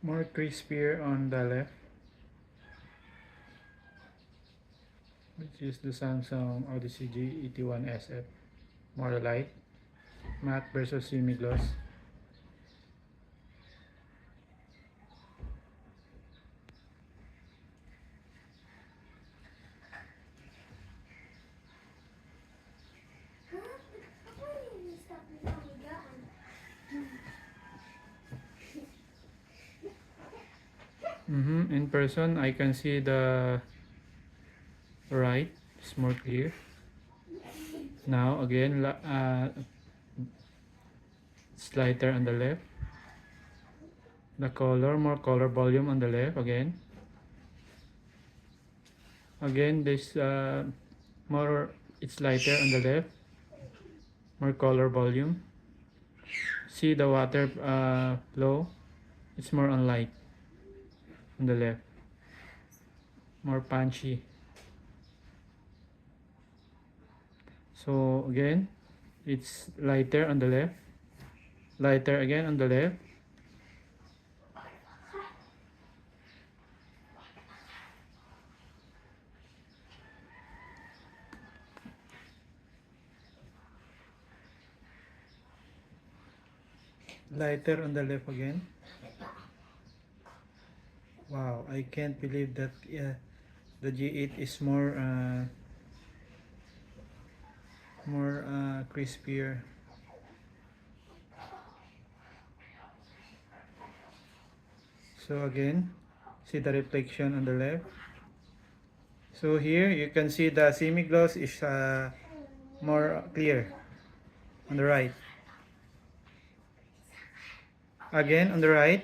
More crispier on the left, which is the Samsung Odyssey G81 SF. More light, matte versus semi-gloss. In person, I can see the right is more clear. Now again, it's lighter on the left. The color, more color volume on the left again. Again, this more, it's lighter on the left. More color volume. See the water flow. It's more on light on the left. More punchy. So again, it's lighter on the left. Lighter again on the left. Lighter on the left again. Wow, I can't believe that the G8 is more crispier. So again, see the reflection on the left. So here you can see the semi-gloss is more clear on the right. Again on the right,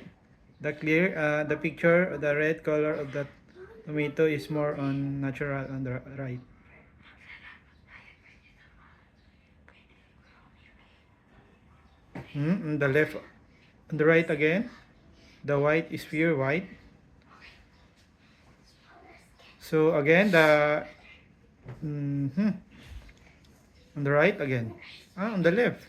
the clear, the picture, the red color of the tomato is more on natural on the right. On the left, on the right again, the white is pure white. So again, the on the right again, on the left.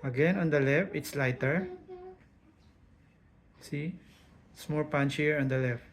Again on the left, it's lighter. See, it's more punchier on the left.